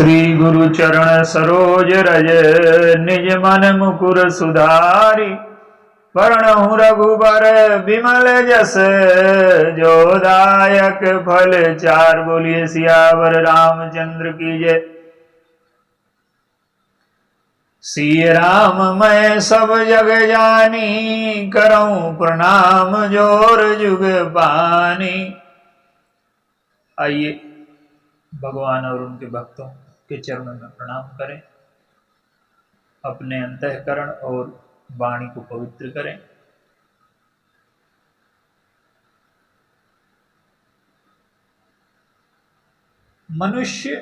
श्री गुरु चरण सरोज रज निज मन मुकुर सुधारी। वर्णहु रघुबर विमल जस जो दायक फल चार। बोलिए सियावर रामचंद्र की जय। सिय राम मैं सब जग जानी, करऊं प्रणाम जोर जुग पानी। आइए भगवान और उनके भक्तों के चरणों में प्रणाम करें। अपने अंतःकरण और वाणी को पवित्र करें। मनुष्य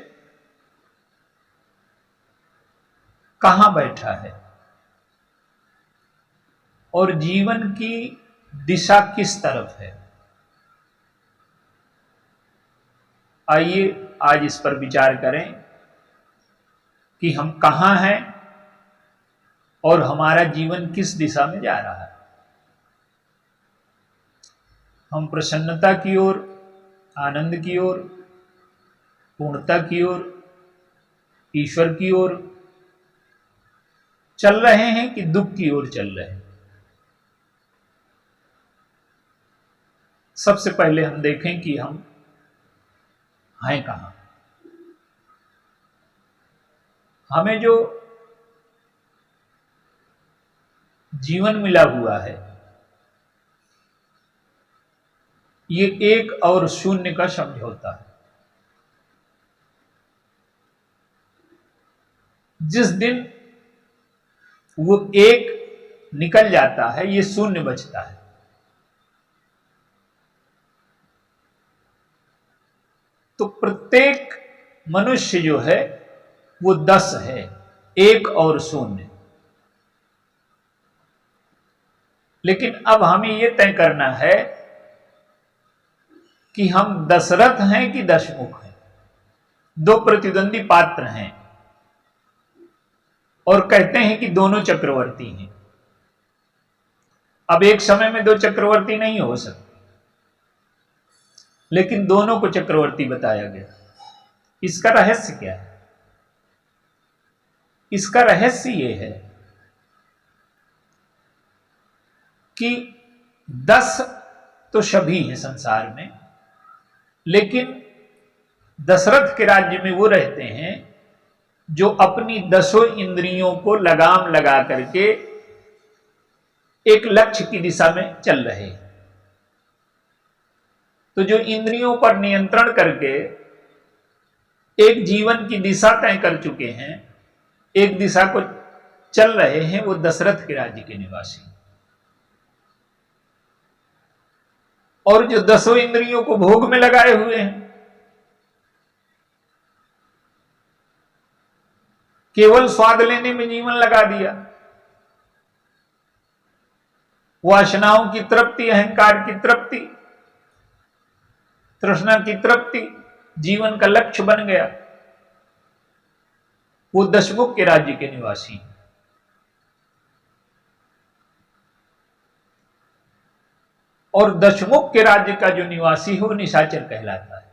कहाँ बैठा है और जीवन की दिशा किस तरफ है, आइए आज इस पर विचार करें कि हम कहाँ हैं और हमारा जीवन किस दिशा में जा रहा है। हम प्रसन्नता की ओर, आनंद की ओर, पूर्णता की ओर, ईश्वर की ओर चल रहे हैं कि दुख की ओर चल रहे हैं। सबसे पहले हम देखें कि हम हैं कहाँ। हमें जो जीवन मिला हुआ है ये एक और शून्य का समझौता है। जिस दिन वो एक निकल जाता है ये शून्य बचता है। तो प्रत्येक मनुष्य जो है वो 10 है, एक और शून्य। लेकिन अब हमें यह तय करना है कि हम दशरथ हैं कि दशमुख हैं। दो प्रतिद्वंदी पात्र हैं और कहते हैं कि दोनों चक्रवर्ती हैं। अब एक समय में दो चक्रवर्ती नहीं हो सकते, लेकिन दोनों को चक्रवर्ती बताया गया। इसका रहस्य क्या है? इसका रहस्य यह है कि 10 तो सभी हैं संसार में, लेकिन दशरथ के राज्य में वो रहते हैं जो अपनी 10 इंद्रियों को लगाम लगा करके एक लक्ष्य की दिशा में चल रहे हैं। तो जो इंद्रियों पर नियंत्रण करके एक जीवन की दिशा तय कर चुके हैं, एक दिशा को चल रहे हैं, वो दशरथ के राज्य के निवासी। और जो 10 इंद्रियों को भोग में लगाए हुए हैं, केवल स्वाद लेने में जीवन लगा दिया, वासनाओं की तृप्ति, अहंकार की तृप्ति, तृष्णा की तृप्ति जीवन का लक्ष्य बन गया, वो दशमुख के राज्य के निवासी हैं। और दशमुख के राज्य का जो निवासी है वो निशाचर कहलाता है।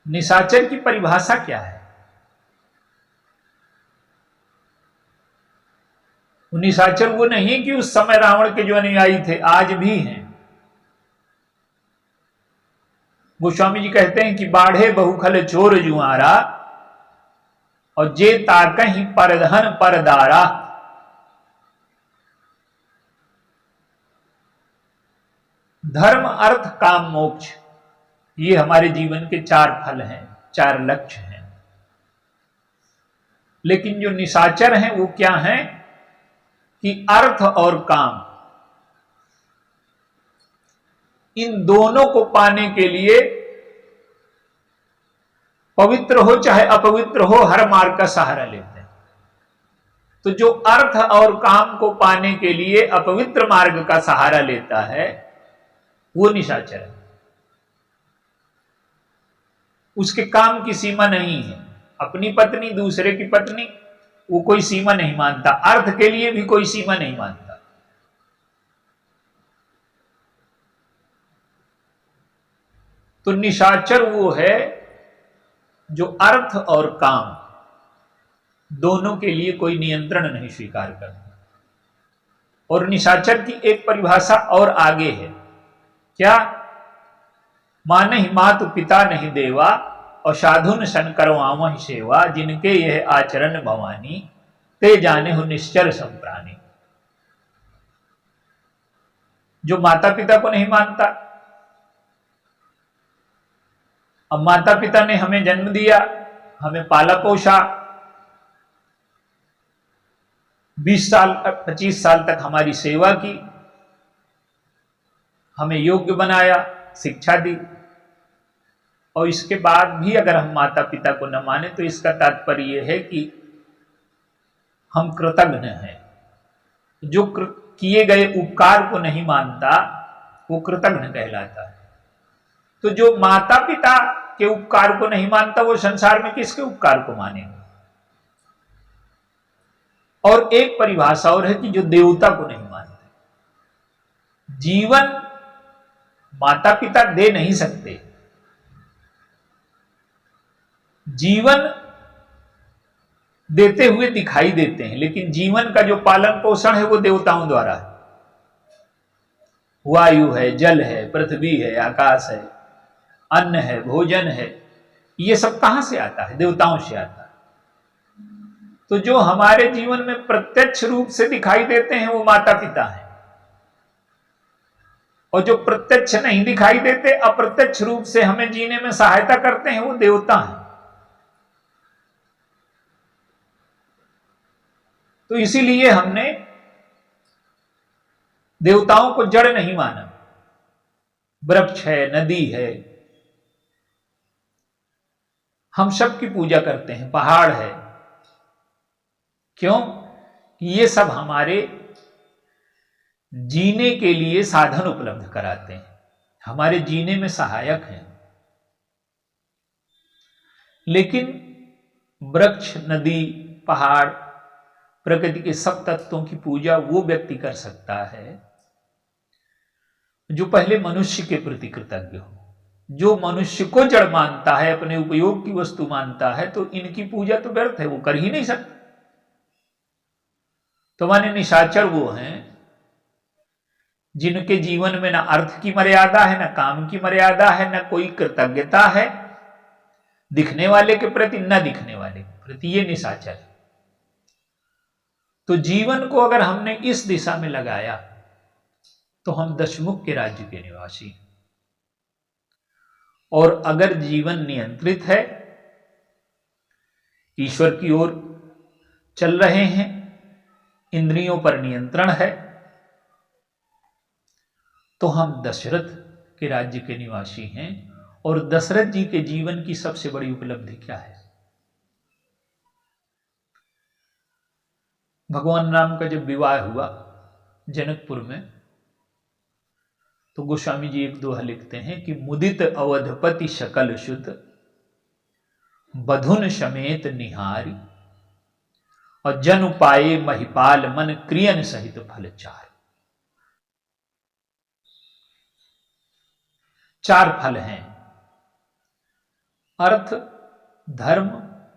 निशाचर की परिभाषा क्या है? निशाचर वो नहीं कि उस समय रावण के जो अनुयायी थे, आज भी हैं। गोस्वामी जी कहते हैं कि बाढ़े बहुखल चोर जुआरा और जे ताकहि परधन परदारा। धर्म, अर्थ, काम, मोक्ष, ये हमारे जीवन के 4 फल हैं, 4 लक्ष्य हैं। लेकिन जो निशाचर हैं वो क्या हैं कि अर्थ और काम, इन दोनों को पाने के लिए पवित्र हो चाहे अपवित्र हो, हर मार्ग का सहारा लेते हैं। तो जो अर्थ और काम को पाने के लिए अपवित्र मार्ग का सहारा लेता है वो निशाचर है। उसके काम की सीमा नहीं है। अपनी पत्नी, दूसरे की पत्नी, वो कोई सीमा नहीं मानता। अर्थ के लिए भी कोई सीमा नहीं मानता। तो निशाचर वो है जो अर्थ और काम दोनों के लिए कोई नियंत्रण नहीं स्वीकार करता। और निशाचर की एक परिभाषा और आगे है, क्या? मानहि मातु पिता नहीं देवा, और साधुन सन करवावहि सेवा, जिनके यह आचरण भवानी, ते जाने हो निश्चर संप्राणी। जो माता पिता को नहीं मानता, अब माता पिता ने हमें जन्म दिया, हमें पाला पोषा, 20 साल 25 साल तक हमारी सेवा की, हमें योग्य बनाया, शिक्षा दी, और इसके बाद भी अगर हम माता पिता को न माने तो इसका तात्पर्य यह है कि हम कृतज्ञ हैं। जो किए गए उपकार को नहीं मानता वो कृतज्ञ कहलाता है। तो जो माता पिता के उपकार को नहीं मानता वो संसार में किसके उपकार को मानेगा? और एक परिभाषा और है कि जो देवता को नहीं मानते। जीवन माता पिता दे नहीं सकते, जीवन देते हुए दिखाई देते हैं, लेकिन जीवन का जो पालन पोषण है वो देवताओं द्वारा है। वायु है, जल है, पृथ्वी है, आकाश है, अन्न है, भोजन है, ये सब कहां से आता है? देवताओं से आता है। तो जो हमारे जीवन में प्रत्यक्ष रूप से दिखाई देते हैं वो माता पिता हैं, और जो प्रत्यक्ष नहीं दिखाई देते, अप्रत्यक्ष रूप से हमें जीने में सहायता करते हैं, वो देवता हैं। तो इसीलिए हमने देवताओं को जड़ नहीं माना। वृक्ष है, नदी है, हम सबकी पूजा करते हैं, पहाड़ है, क्यों? ये सब हमारे जीने के लिए साधन उपलब्ध कराते हैं, हमारे जीने में सहायक हैं। लेकिन वृक्ष, नदी, पहाड़, प्रकृति के सब तत्वों की पूजा वो व्यक्ति कर सकता है जो पहले मनुष्य के प्रति कृतज्ञ हो। जो मनुष्य को जड़ मानता है, अपने उपयोग की वस्तु मानता है, तो इनकी पूजा तो व्यर्थ है, वो कर ही नहीं सकता। तो माने निशाचर वो हैं जिनके जीवन में ना अर्थ की मर्यादा है, ना काम की मर्यादा है, ना कोई कृतज्ञता है दिखने वाले के प्रति, ना दिखने वाले के प्रति। ये निशाचर है। तो जीवन को अगर हमने इस दिशा में लगाया तो हम दशमुख के राज्य के निवासी हैं। और अगर जीवन नियंत्रित है, ईश्वर की ओर चल रहे हैं, इंद्रियों पर नियंत्रण है, तो हम दशरथ के राज्य के निवासी हैं। और दशरथ जी के जीवन की सबसे बड़ी उपलब्धि क्या है? भगवान राम का जब विवाह हुआ जनकपुर में, तो गोस्वामी जी एक दोहा लिखते हैं कि मुदित अवधपति शकल सुत, बधुन समेत निहारी, और जन पाए महिपाल मन, क्रियन सहित फल चार। 4 फल हैं: अर्थ, धर्म,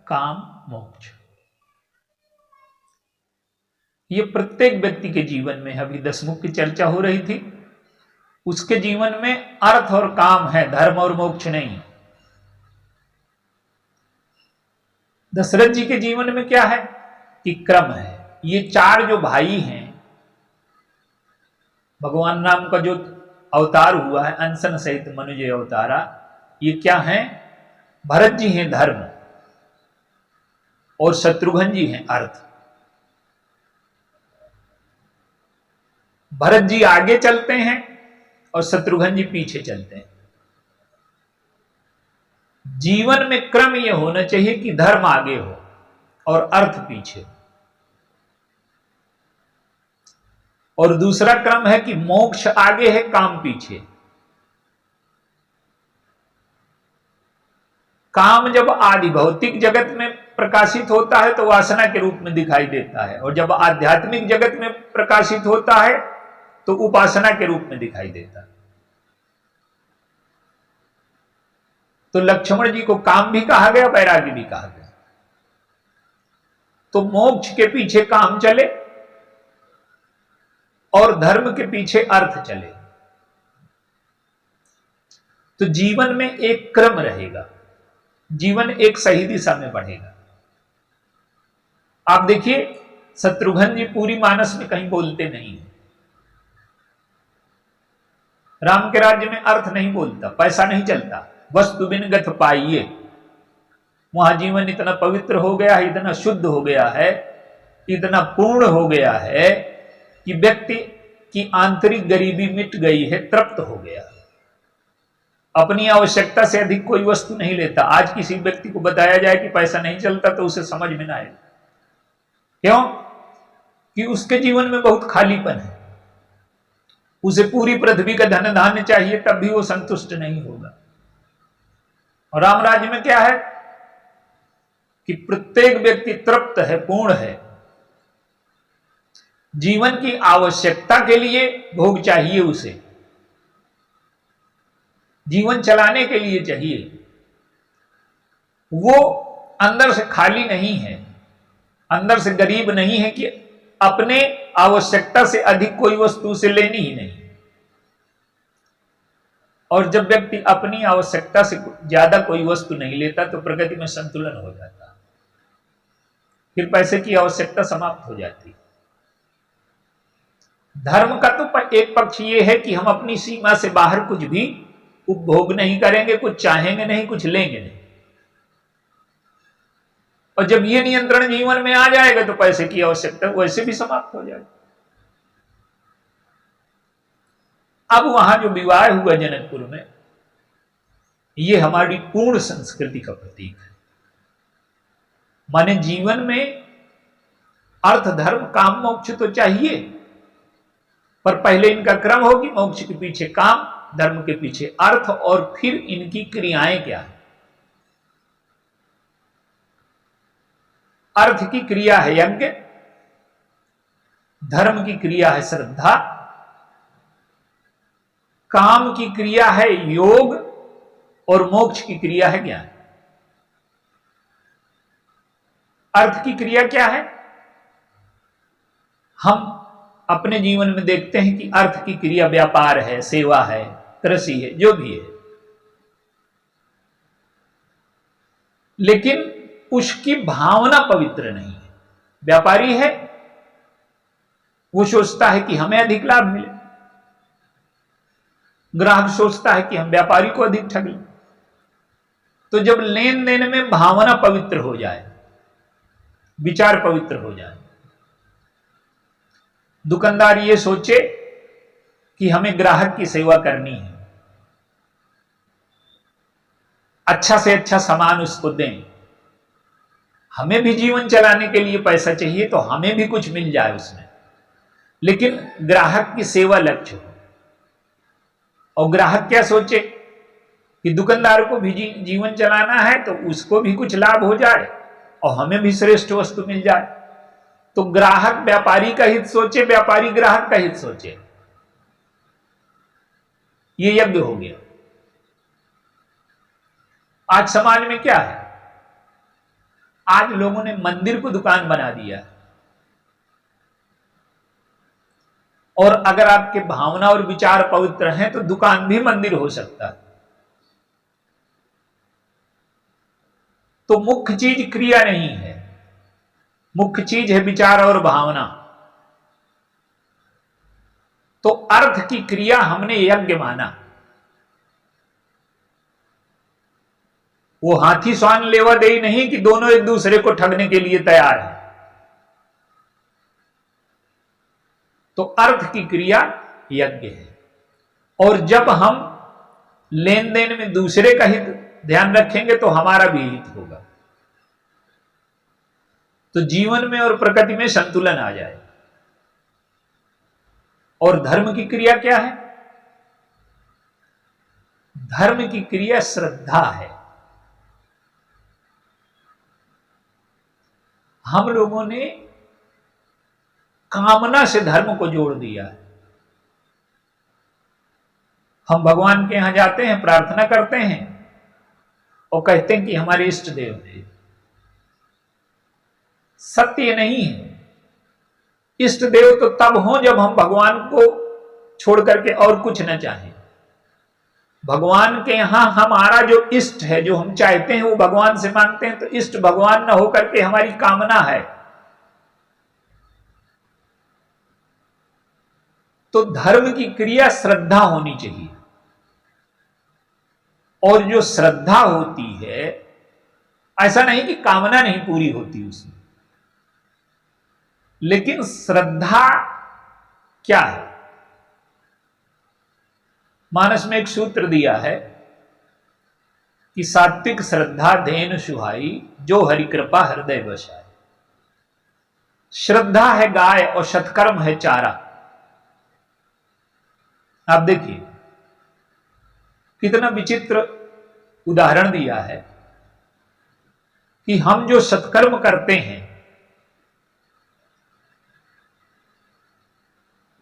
काम, मोक्ष। ये प्रत्येक व्यक्ति के जीवन में, अभी दशमुख की चर्चा हो रही थी, उसके जीवन में अर्थ और काम है, धर्म और मोक्ष नहीं। दशरथ जी के जीवन में क्या है कि क्रम है। ये 4 जो भाई हैं, भगवान राम का जो अवतार हुआ है, अंसन सहित मनुजय अवतारा, ये क्या हैं? भरत जी हैं धर्म, और शत्रुघ्न जी हैं अर्थ। भरत जी आगे चलते हैं और शत्रुघ्न जी पीछे चलते हैं। जीवन में क्रम यह होना चाहिए कि धर्म आगे हो और अर्थ पीछे हो। और दूसरा क्रम है कि मोक्ष आगे है, काम पीछे। काम जब आदि भौतिक जगत में प्रकाशित होता है तो वासना के रूप में दिखाई देता है, और जब आध्यात्मिक जगत में प्रकाशित होता है तो उपासना के रूप में दिखाई देता है। तो लक्ष्मण जी को काम भी कहा गया, वैराग्य भी कहा गया। तो मोक्ष के पीछे काम चले और धर्म के पीछे अर्थ चले, तो जीवन में एक क्रम रहेगा, जीवन एक सही दिशा में बढ़ेगा। आप देखिए, शत्रुघ्न जी पूरी मानस में कहीं बोलते नहीं है, राम के राज्य में अर्थ नहीं बोलता, पैसा नहीं चलता, वस्तु बिन गत पाइए। वहां जीवन इतना पवित्र हो गया है, इतना शुद्ध हो गया है, इतना पूर्ण हो गया है कि व्यक्ति की आंतरिक गरीबी मिट गई है, तृप्त हो गया। अपनी आवश्यकता से अधिक कोई वस्तु नहीं लेता। आज किसी व्यक्ति को बताया जाए कि पैसा नहीं चलता तो उसे समझ में ना आए। क्यों? कि उसके जीवन में बहुत खालीपन है, उसे पूरी पृथ्वी का धन धान्य चाहिए, तब भी वो संतुष्ट नहीं होगा। और राम राज्य में क्या है कि प्रत्येक व्यक्ति तृप्त है, पूर्ण है। जीवन की आवश्यकता के लिए भोग चाहिए, उसे जीवन चलाने के लिए चाहिए, वो अंदर से खाली नहीं है, अंदर से गरीब नहीं है कि अपने आवश्यकता से अधिक कोई वस्तु उसे लेनी ही नहीं। और जब व्यक्ति अपनी आवश्यकता से ज्यादा कोई वस्तु नहीं लेता तो प्रकृति में संतुलन हो जाता, फिर पैसे की आवश्यकता समाप्त हो जाती। धर्म का तो एक पक्ष ये है कि हम अपनी सीमा से बाहर कुछ भी उपभोग नहीं करेंगे, कुछ चाहेंगे नहीं, कुछ लेंगे नहीं। और जब ये नियंत्रण जीवन में आ जाएगा तो पैसे की आवश्यकता वैसे भी समाप्त हो जाएगी। अब वहां जो विवाह हुआ जनकपुर में, ये हमारी पूर्ण संस्कृति का प्रतीक है। माने जीवन में अर्थ, धर्म, काम, मोक्ष तो चाहिए, पर पहले इनका क्रम हो कि मोक्ष के पीछे काम, धर्म के पीछे अर्थ, और फिर इनकी क्रियाएं क्या है। अर्थ की क्रिया है यज्ञ, धर्म की क्रिया है श्रद्धा, काम की क्रिया है योग, और मोक्ष की क्रिया है ज्ञान। अर्थ की क्रिया क्या है? हम अपने जीवन में देखते हैं कि अर्थ की क्रिया व्यापार है, सेवा है, कृषि है, जो भी है, लेकिन उसकी भावना पवित्र नहीं है। व्यापारी है, वो सोचता है कि हमें अधिक लाभ मिले, ग्राहक सोचता है कि हम व्यापारी को अधिक ठग लें। तो जब लेन देन में भावना पवित्र हो जाए, विचार पवित्र हो जाए, दुकानदार ये सोचे कि हमें ग्राहक की सेवा करनी है, अच्छा से अच्छा सामान उसको दें, हमें भी जीवन चलाने के लिए पैसा चाहिए तो हमें भी कुछ मिल जाए उसमें, लेकिन ग्राहक की सेवा लक्ष्य हो। और ग्राहक क्या सोचे कि दुकानदार को भी जीवन चलाना है तो उसको भी कुछ लाभ हो जाए और हमें भी श्रेष्ठ वस्तु मिल जाए। तो ग्राहक व्यापारी का हित सोचे, व्यापारी ग्राहक का हित सोचे, ये यज्ञ हो गया। आज समाज में क्या है? आज लोगों ने मंदिर को दुकान बना दिया, और अगर आपके भावना और विचार पवित्र हैं तो दुकान भी मंदिर हो सकता है। तो मुख्य चीज क्रिया नहीं है, मुख्य चीज है विचार और भावना। तो अर्थ की क्रिया हमने यज्ञ माना। वो हाथी स्वान लेवा दे नहीं कि दोनों एक दूसरे को ठगने के लिए तैयार है। तो अर्थ की क्रिया यज्ञ है। और जब हम लेन देन में दूसरे का हित ध्यान रखेंगे तो हमारा भी हित होगा, तो जीवन में और प्रकृति में संतुलन आ जाए। और धर्म की क्रिया क्या है? धर्म की क्रिया श्रद्धा है। हम लोगों ने कामना से धर्म को जोड़ दिया है। हम भगवान के यहां जाते हैं, प्रार्थना करते हैं, और कहते हैं कि हमारे इष्ट देव है। सत्य नहीं है। इष्ट देव तो तब हो जब हम भगवान को छोड़ करके और कुछ न चाहें। भगवान के यहां हमारा जो इष्ट है, जो हम चाहते हैं, वो भगवान से मांगते हैं, तो इष्ट भगवान न होकर के हमारी कामना है। तो धर्म की क्रिया श्रद्धा होनी चाहिए, और जो श्रद्धा होती है, ऐसा नहीं कि कामना नहीं पूरी होती उसमें, लेकिन श्रद्धा क्या है? मानस में एक सूत्र दिया है कि सात्विक श्रद्धा धेनु सुहाई, जो हरि कृपा हृदय बसाए। श्रद्धा है गाय और सत्कर्म है चारा। आप देखिए कितना विचित्र उदाहरण दिया है कि हम जो सत्कर्म करते हैं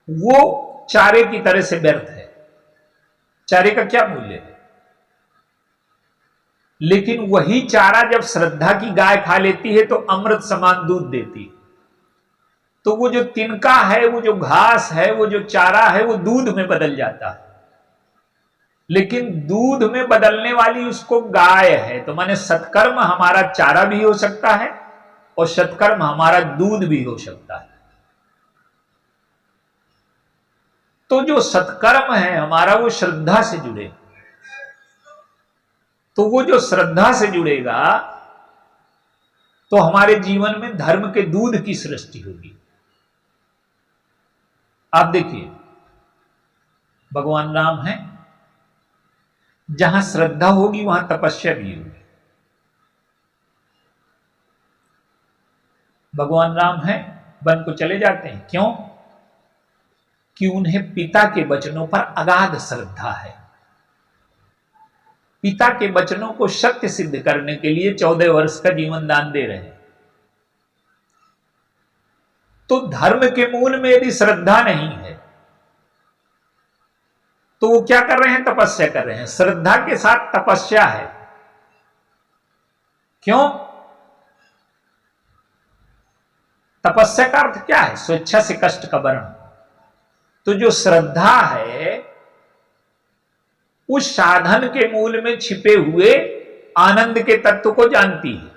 वो चारे की तरह से व्यर्थ है। चारे का क्या मूल्य है? लेकिन वही चारा जब श्रद्धा की गाय खा लेती है तो अमृत समान दूध देती है। तो वो जो तिनका है, वो जो घास है, वो जो चारा है, वो दूध में बदल जाता है। लेकिन दूध में बदलने वाली उसको गाय है। तो माने सत्कर्म हमारा चारा भी हो सकता है और सत्कर्म हमारा दूध भी हो सकता है। तो जो सत्कर्म है हमारा, वो श्रद्धा से जुड़े। तो वो जो श्रद्धा से जुड़ेगा तो हमारे जीवन में धर्म के दूध की सृष्टि होगी। आप देखिए भगवान राम हैं, जहां श्रद्धा होगी वहां तपस्या भी होगी। भगवान राम हैं, वन को चले जाते हैं। क्यों? कि उन्हें पिता के वचनों पर अगाध श्रद्धा है। पिता के वचनों को सत्य सिद्ध करने के लिए 14 वर्ष का जीवन दान दे रहे हैं। तो धर्म के मूल में यदि श्रद्धा नहीं है तो वो क्या कर रहे हैं? तपस्या कर रहे हैं। श्रद्धा के साथ तपस्या है। क्यों? तपस्या का अर्थ क्या है? स्वेच्छा से कष्ट का वरण। तो जो श्रद्धा है उस साधन के मूल में छिपे हुए आनंद के तत्व को जानती है।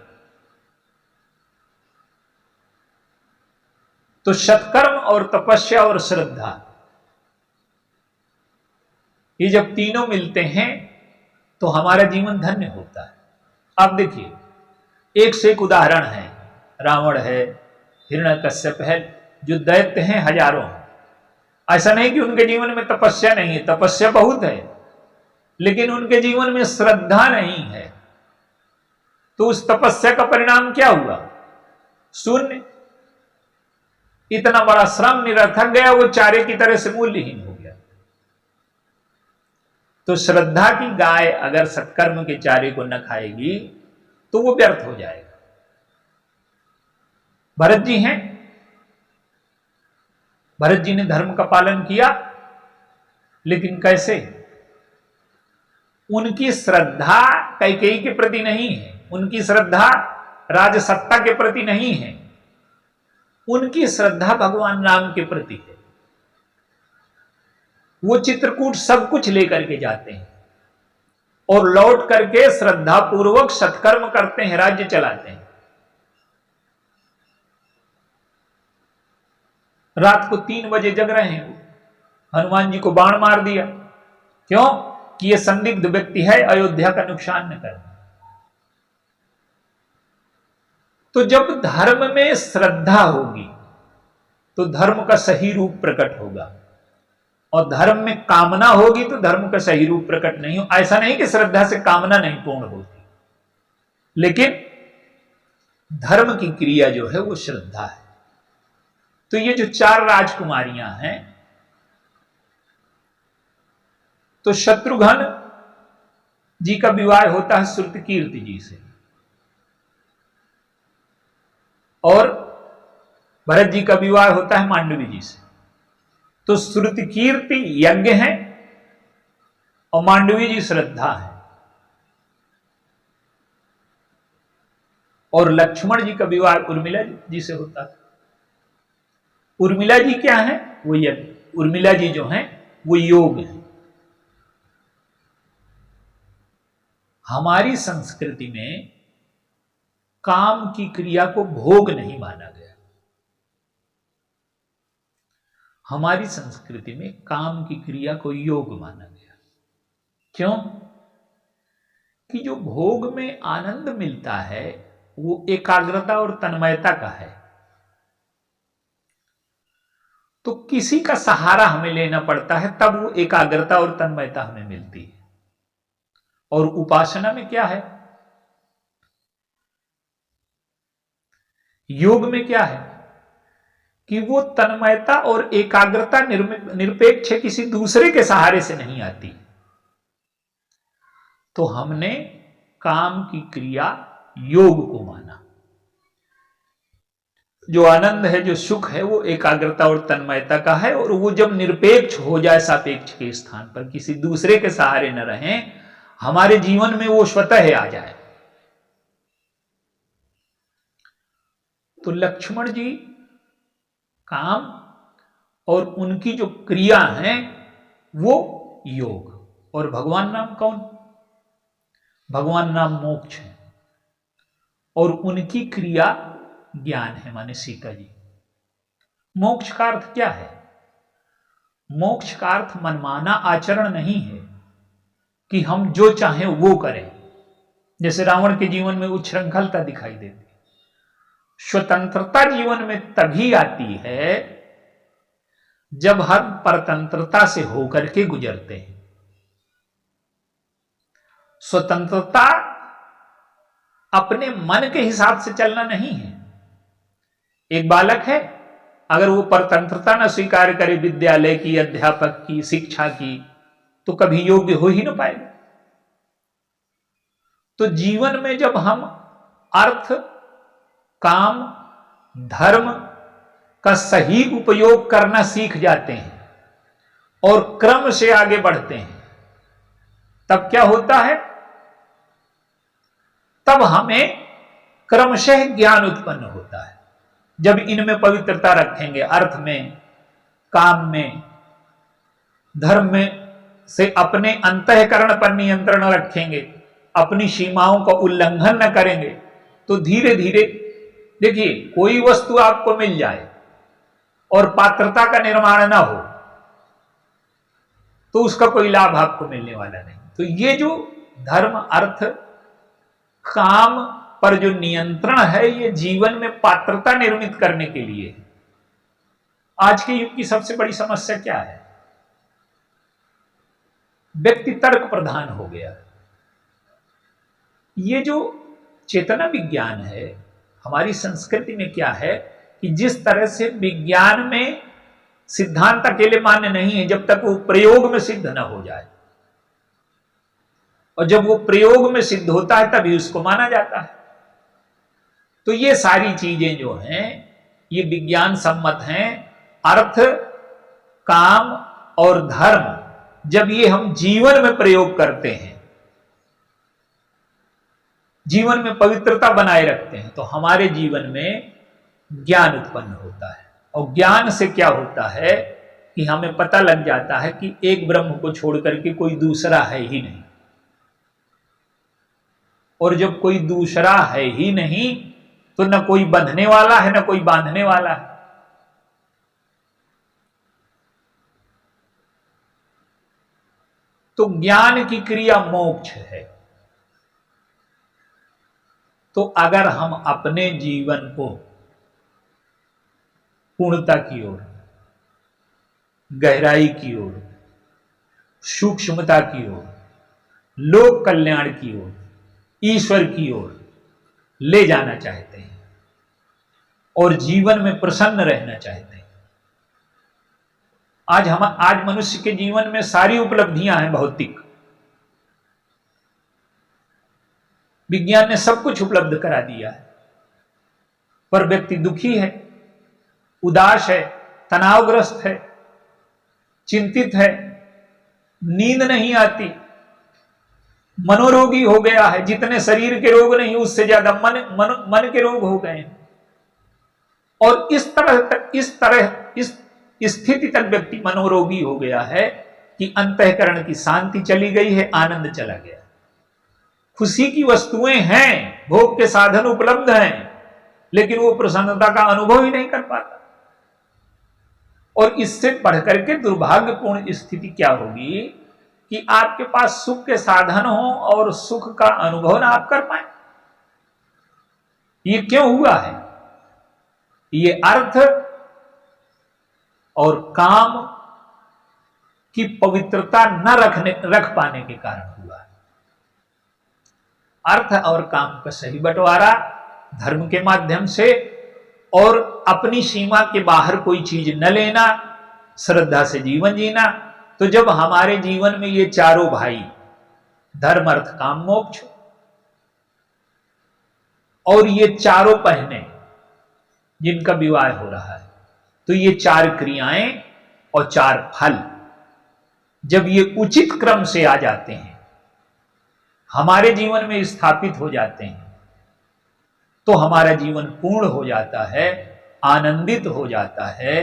तो सत्कर्म और तपस्या और श्रद्धा, ये जब तीनों मिलते हैं तो हमारा जीवन धन्य होता है। आप देखिए एक से एक उदाहरण है। रावण है, हिरण्यकश्यप है, जो दैत्य हैं हजारों हैं। ऐसा नहीं कि उनके जीवन में तपस्या नहीं है, तपस्या बहुत है, लेकिन उनके जीवन में श्रद्धा नहीं है। तो उस तपस्या का परिणाम क्या हुआ? शून्य। इतना बड़ा श्रम निरर्थक गया, वो चारे की तरह से मूल्यहीन हो गया। तो श्रद्धा की गाय अगर सत्कर्म के चारे को न खाएगी तो वो व्यर्थ हो जाएगा। भरत जी हैं, भरत जी ने धर्म का पालन किया, लेकिन कैसे? उनकी श्रद्धा कैकेयी के प्रति नहीं है, उनकी श्रद्धा राजसत्ता के प्रति नहीं है, उनकी श्रद्धा भगवान राम के प्रति है। वो चित्रकूट सब कुछ लेकर के जाते हैं और लौट करके श्रद्धा पूर्वक सत्कर्म करते हैं, राज्य चलाते हैं। रात को 3 बजे जग रहे हैं, हनुमान जी को बाण मार दिया। क्यों? कि ये संदिग्ध व्यक्ति है, अयोध्या का नुकसान न करे। तो जब धर्म में श्रद्धा होगी तो धर्म का सही रूप प्रकट होगा, और धर्म में कामना होगी तो धर्म का सही रूप प्रकट नहीं हो। ऐसा नहीं कि श्रद्धा से कामना नहीं पूर्ण होती, लेकिन धर्म की क्रिया जो है वो श्रद्धा है। तो ये जो 4 राजकुमारियां हैं, तो शत्रुघ्न जी का विवाह होता है श्रुतकीर्ति जी से, और भरत जी का विवाह होता है मांडवी जी से। तो श्रुतकीर्ति यज्ञ है और मांडवी जी श्रद्धा है। और लक्ष्मण जी का विवाह उर्मिला जी से होता था। उर्मिला जी क्या है? वो यज्ञ। उर्मिला जी जो हैं वो योग है। हमारी संस्कृति में काम की क्रिया को भोग नहीं माना गया। हमारी संस्कृति में काम की क्रिया को योग माना गया। क्यों? कि जो भोग में आनंद मिलता है वो एकाग्रता और तन्मयता का है। तो किसी का सहारा हमें लेना पड़ता है, तब वो एकाग्रता और तन्मयता हमें मिलती है। और उपासना में क्या है? योग में क्या है कि वो तन्मयता और एकाग्रता निरपेक्ष किसी दूसरे के सहारे से नहीं आती। तो हमने काम की क्रिया योग को माना। जो आनंद है, जो सुख है, वो एकाग्रता और तन्मयता का है। और वो जब निरपेक्ष हो जाए, सापेक्ष के स्थान पर किसी दूसरे के सहारे न रहें, हमारे जीवन में वो स्वतः आ जाए। तो लक्ष्मण जी काम और उनकी जो क्रिया है वो योग। और भगवान नाम कौन? भगवान नाम मोक्ष है और उनकी क्रिया ज्ञान है, माने सीता जी। मोक्ष का अर्थ क्या है? मोक्ष का अर्थ मनमाना आचरण नहीं है कि हम जो चाहें वो करें। जैसे रावण के जीवन में उच्छृंखलता दिखाई देती। स्वतंत्रता जीवन में तभी आती है जब हम परतंत्रता से होकर के गुजरते हैं। स्वतंत्रता अपने मन के हिसाब से चलना नहीं है। एक बालक है, अगर वो परतंत्रता न स्वीकार करे, विद्यालय की, अध्यापक की, शिक्षा की, तो कभी योग्य हो ही ना पाएगा। तो जीवन में जब हम अर्थ, काम, धर्म का सही उपयोग करना सीख जाते हैं और क्रम से आगे बढ़ते हैं, तब क्या होता है? तब हमें क्रमशः ज्ञान उत्पन्न होता है। जब इनमें पवित्रता रखेंगे, अर्थ में, काम में, धर्म में से अपने अंतःकरण पर नियंत्रण रखेंगे, अपनी सीमाओं का उल्लंघन न करेंगे, तो धीरे धीरे देखिए, कोई वस्तु आपको मिल जाए और पात्रता का निर्माण ना हो तो उसका कोई लाभ आपको मिलने वाला नहीं। तो ये जो धर्म, अर्थ, काम पर जो नियंत्रण है, ये जीवन में पात्रता निर्मित करने के लिए है। आज के युग की सबसे बड़ी समस्या क्या है? व्यक्ति तर्क प्रधान हो गया। ये जो चेतना विज्ञान है, हमारी संस्कृति में क्या है कि जिस तरह से विज्ञान में सिद्धांत अकेले मान्य नहीं है जब तक वो प्रयोग में सिद्ध न हो जाए, और जब वो प्रयोग में सिद्ध होता है तभी उसको माना जाता है। तो ये सारी चीजें जो हैं ये विज्ञान सम्मत हैं। अर्थ, काम और धर्म जब ये हम जीवन में प्रयोग करते हैं, जीवन में पवित्रता बनाए रखते हैं, तो हमारे जीवन में ज्ञान उत्पन्न होता है। और ज्ञान से क्या होता है कि हमें पता लग जाता है कि एक ब्रह्म को छोड़ करके कोई दूसरा है ही नहीं। और जब कोई दूसरा है ही नहीं तो न कोई बंधने वाला है, न कोई बांधने वाला है। तो ज्ञान की क्रिया मोक्ष है। तो अगर हम अपने जीवन को पूर्णता की ओर, गहराई की ओर, सूक्ष्मता की ओर, लोक कल्याण की ओर, ईश्वर की ओर ले जाना चाहते हैं और जीवन में प्रसन्न रहना चाहते हैं, आज मनुष्य के जीवन में सारी उपलब्धियां हैं भौतिक। विज्ञान ने सब कुछ उपलब्ध करा दिया है, पर व्यक्ति दुखी है, उदास है, तनावग्रस्त है, चिंतित है, नींद नहीं आती, मनोरोगी हो गया है। जितने शरीर के रोग नहीं, उससे ज्यादा मन के रोग हो गए हैं। और इस स्थिति तक व्यक्ति मनोरोगी हो गया है कि अंतःकरण की शांति चली गई है, आनंद चला गया। खुशी की वस्तुएं हैं, भोग के साधन उपलब्ध हैं, लेकिन वो प्रसन्नता का अनुभव ही नहीं कर पाता। और इससे बढ़कर के दुर्भाग्यपूर्ण स्थिति क्या होगी कि आपके पास सुख के साधन हो और सुख का अनुभव ना आप कर पाए। ये क्यों हुआ है? ये अर्थ और काम की पवित्रता न रख पाने के कारण हुआ है। अर्थ और काम का सही बंटवारा धर्म के माध्यम से, और अपनी सीमा के बाहर कोई चीज न लेना, श्रद्धा से जीवन जीना। तो जब हमारे जीवन में ये चारों भाई धर्म अर्थ काम मोक्ष और ये चारों बहनें जिनका विवाह हो रहा है, तो ये चार क्रियाएं और चार फल जब ये उचित क्रम से आ जाते हैं, हमारे जीवन में स्थापित हो जाते हैं, तो हमारा जीवन पूर्ण हो जाता है, आनंदित हो जाता है।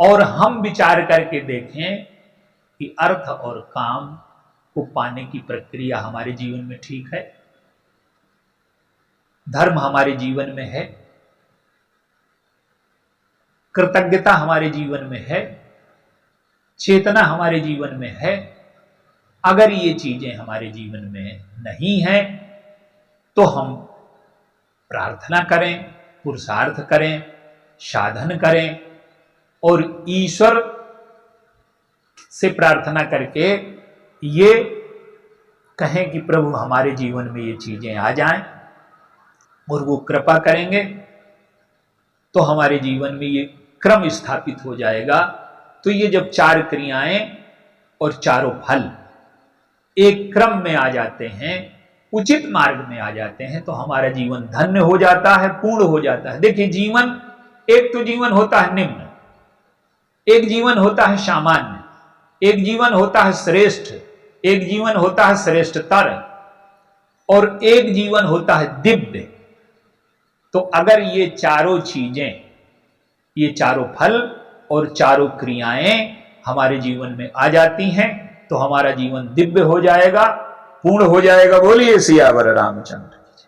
और हम विचार करके देखें कि अर्थ और काम को पाने की प्रक्रिया हमारे जीवन में ठीक है, धर्म हमारे जीवन में है, कृतज्ञता हमारे जीवन में है, चेतना हमारे जीवन में है। अगर ये चीजें हमारे जीवन में नहीं है तो हम प्रार्थना करें, पुरुषार्थ करें, साधन करें और ईश्वर से प्रार्थना करके ये कहें कि प्रभु हमारे जीवन में ये चीजें आ जाएं, और वो कृपा करेंगे तो हमारे जीवन में ये क्रम स्थापित हो जाएगा। तो ये जब चार क्रियाएं और चारों फल एक क्रम में आ जाते हैं, उचित मार्ग में आ जाते हैं, तो हमारा जीवन धन्य हो जाता है, पूर्ण हो जाता है। देखिए, जीवन एक तो जीवन होता है निम्न, एक जीवन होता है सामान्य, एक जीवन होता है श्रेष्ठ, एक जीवन होता है श्रेष्ठतर, और एक जीवन होता है दिव्य। तो अगर ये चारों चीजें, ये चारों फल और चारों क्रियाएं हमारे जीवन में आ जाती हैं, तो हमारा जीवन दिव्य हो जाएगा, पूर्ण हो जाएगा। बोलिए सियावर रामचंद्र।